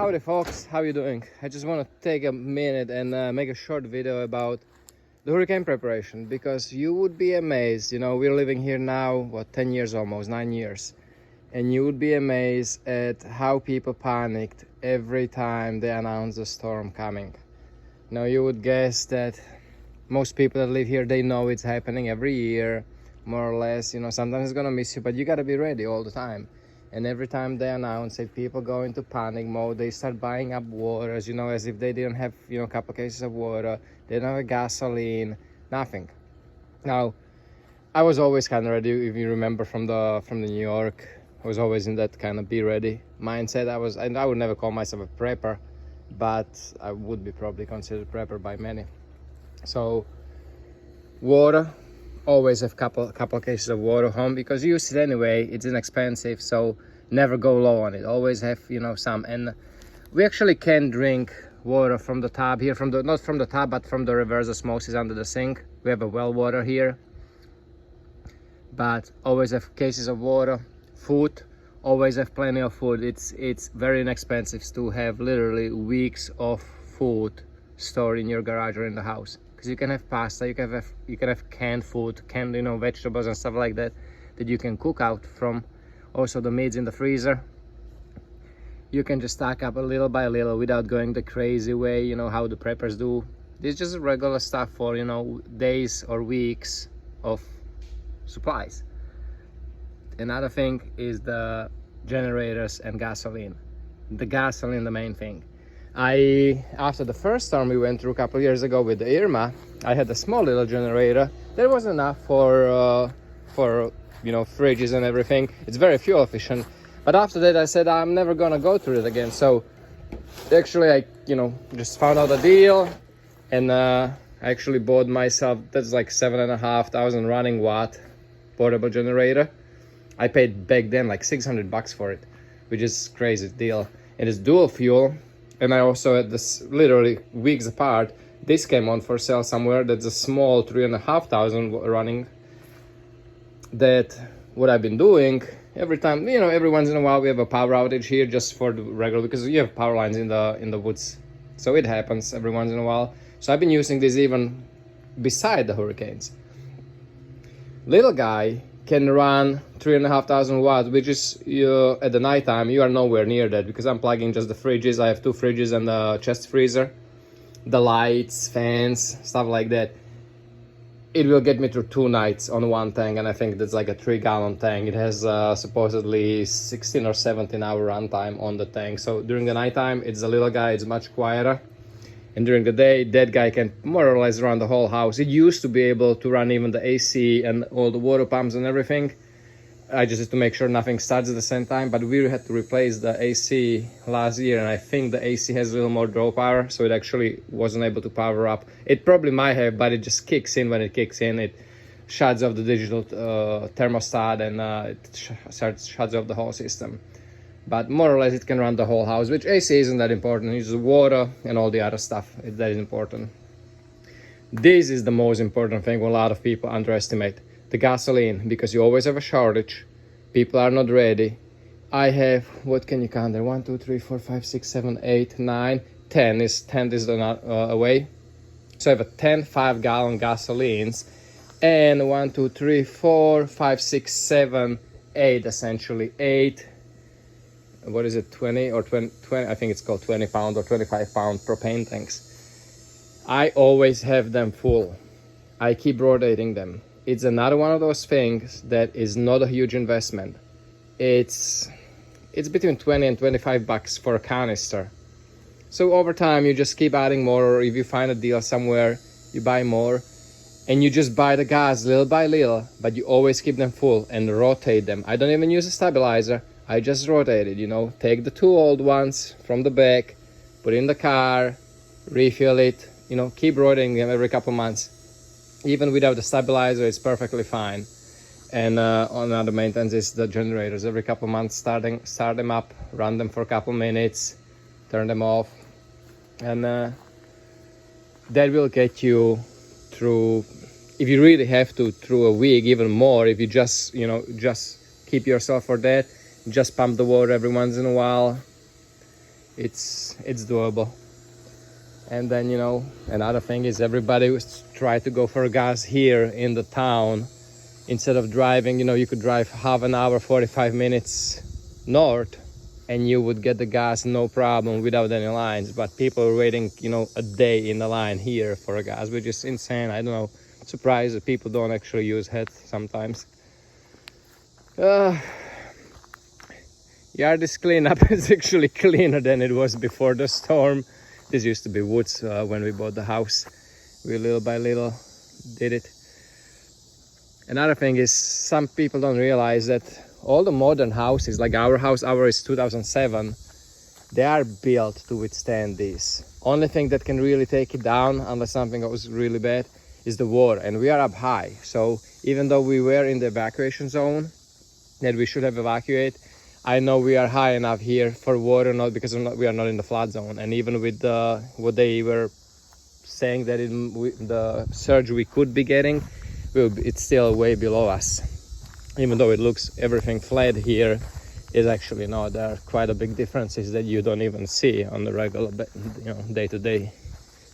Howdy folks, how you doing? I just want to take a minute and make a short video about the hurricane preparation, because you would be amazed. We're living here now 10 years, almost 9 years, and you would be amazed at how people panicked every time they announced a storm coming. You would guess that most people that live here, they know it's happening every year, more or less. Sometimes it's gonna miss you, but you gotta be ready all the time. And every time they announce it, people go into panic mode. They start buying up water, as if they didn't have, a couple cases of water. They don't have gasoline, nothing. Now, I was always kind of ready. If you remember from the New York, I was always in that kind of be ready mindset. I would never call myself a prepper, but I would be probably considered prepper by many. So, water. Always have couple cases of water home, because you use it anyway. It's inexpensive, so never go low on it. Always have some. And we actually can drink water from the tap here, not from the tap, but from the reverse osmosis under the sink. We have a well water here, but always have cases of water. Food, always have plenty of food. It's very inexpensive to have literally weeks of food stored in your garage or in the house. Because you can have pasta, you can have canned food, canned vegetables and stuff like that you can cook out from. Also the meats in the freezer. You can just stack up a little by little without going the crazy way, how the preppers do. This is just regular stuff for days or weeks of supplies. Another thing is the generators and gasoline. The gasoline, the main thing. After the first storm we went through a couple of years ago with the Irma, I had a small little generator. That was enough for fridges and everything. It's very fuel efficient. But after that I said I'm never gonna go through it again. So actually I just found out a deal, and I actually bought myself, that's like 7,500 running watt portable generator. I paid back then like $600 for it, which is a crazy deal. And it's dual fuel. And I also had this literally weeks apart. This came on for sale somewhere. That's a small 3,500 running. That what I've been doing every time, every once in a while we have a power outage here, just for the regular, because you have power lines in the woods. So it happens every once in a while. So I've been using this even beside the hurricanes. Little guy can run 3,500 watts, which is at the nighttime you are nowhere near that, because I'm plugging just the fridges. I have 2 fridges and the chest freezer, the lights, fans, stuff like that. It will get me through 2 nights on one tank, and I think that's like a 3-gallon tank. It has supposedly 16 or 17 hour runtime on the tank. So during the nighttime it's a little guy, it's much quieter. And during the day, that guy can more or less run the whole house. It used to be able to run even the AC and all the water pumps and everything. I just had to make sure nothing starts at the same time. But we had to replace the AC last year, and I think the AC has a little more draw power, so it actually wasn't able to power up. It probably might have, but it just kicks in. When it kicks in, it shuts off the digital thermostat, and it shuts off the whole system. But more or less it can run the whole house, which AC isn't that important. It's just water and all the other stuff that is important. This is the most important thing a lot of people underestimate. The gasoline, because you always have a shortage. People are not ready. I have, what can you count there? 1, 2, 3, 4, 5, 6, 7, 8, 9, 10 is away. So I have a 10 5-gallon gasolines, and 1, 2, 3, 4, 5, 6, 7, 8, essentially 8. What is it, 20 or 20, I think it's called 20 pound or 25 pound propane tanks. I always have them full. I keep rotating them. It's another one of those things that is not a huge investment. It's between 20 and 25 bucks for a canister. So over time you just keep adding more, or if you find a deal somewhere, you buy more, and you just buy the gas little by little, but you always keep them full and rotate them. I don't even use a stabilizer. I just rotate it, take the 2 old ones from the back, put it in the car, refill it, keep rotating them every couple months. Even without the stabilizer, it's perfectly fine. And on other maintenance is the generators. Every couple months, start them up, run them for a couple minutes, turn them off. And that will get you through, if you really have to, through a week, even more. If you just keep yourself for that, just pump the water every once in a while. it's doable. And then, you know, another thing is everybody was try to go for gas here in the town. Instead of driving, you know, you could drive half an hour, 45 minutes north, and you would get the gas no problem without any lines. But people are waiting, you know, a day in the line here for a gas, which is insane. I don't know, surprised that people don't actually use it sometimes. Yard cleanup is actually cleaner than it was before the storm. This used to be woods when we bought the house. We little by little did it. Another thing is some people don't realize that all the modern houses, like our house, ours is 2007, they are built to withstand this. Only thing that can really take it down, unless something goes really bad, is the water. And we are up high. So even though we were in the evacuation zone that we should have evacuated, I know we are high enough here for water, not because we are not in the flood zone. And even with what they were saying that the surge we could be getting, it's still way below us. Even though it looks everything flat here, it's actually not. There are quite a big differences that you don't even see on the regular, you know, day-to-day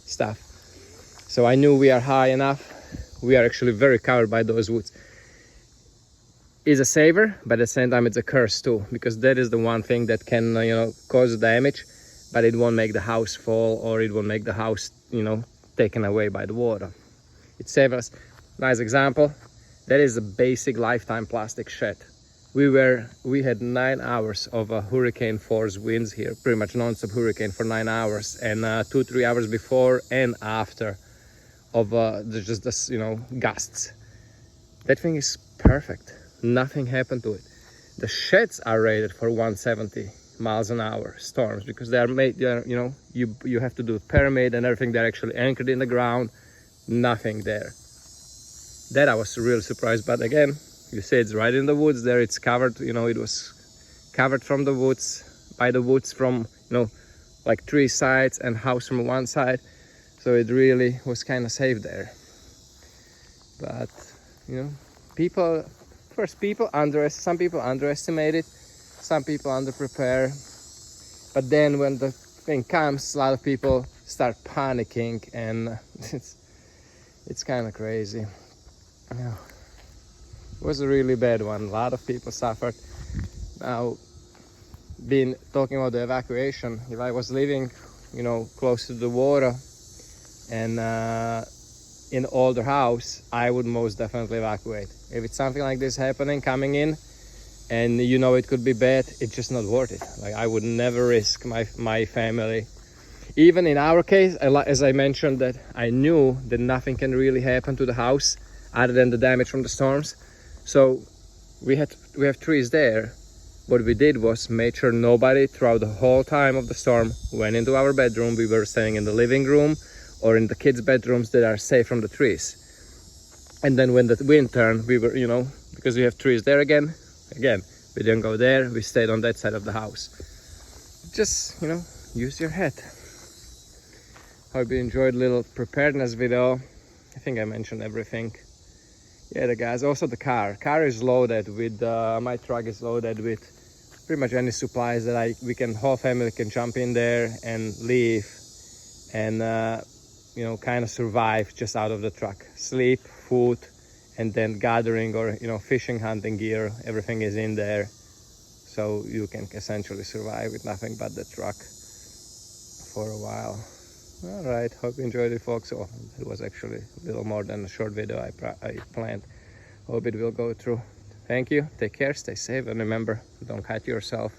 stuff. So I knew we are high enough. We are actually very covered by those woods. Is a saver, but at the same time it's a curse too, because that is the one thing that can, you know, cause damage, but it won't make the house fall, or it won't make the house, you know, taken away by the water. It saves us. Nice example. That is a basic lifetime plastic shed. We had 9 hours of hurricane force winds here, pretty much non-stop hurricane for 9 hours, and 2-3 hours before and after of just this, you know, gusts. That thing is perfect. Nothing happened to it. The sheds are rated for 170 miles an hour storms because they are made, you know, you have to do pyramid and everything. They're actually anchored in the ground. Nothing there. That I was really surprised. But again, you say it's right in the woods there. It's covered, you know, it was covered from the woods, by the woods from, you know, like 3 sides and house from one side. So it really was kind of safe there. But, you know, some people underestimate it, some people underprepare, but then when the thing comes, a lot of people start panicking, and it's kind of crazy. Yeah. It was a really bad one. A lot of people suffered. Now, talking about the evacuation, if I was living, you know, close to the water and in an older house, I would most definitely evacuate. If it's something like this happening, coming in, and you know it could be bad, it's just not worth it. Like, I would never risk my family. Even in our case, as I mentioned, that I knew that nothing can really happen to the house other than the damage from the storms. So we have trees there. What we did was made sure nobody throughout the whole time of the storm went into our bedroom. We were staying in the living room or in the kids' bedrooms that are safe from the trees. And then when the wind turned, we were, you know, because we have trees there again, we didn't go there. We stayed on that side of the house. Just, you know, use your head. Hope you enjoyed a little preparedness video. I think I mentioned everything. Yeah, the guys, also the car is loaded with, my truck is loaded with pretty much any supplies that whole family can jump in there and leave and, you know, kind of survive just out of the truck. Sleep, food, and then gathering or, you know, fishing, hunting gear, everything is in there. So you can essentially survive with nothing but the truck for a while. All right, hope you enjoyed it, folks. Oh, it was actually a little more than a short video I planned. Hope it will go through. Thank you, take care, stay safe, and remember, don't cut yourself.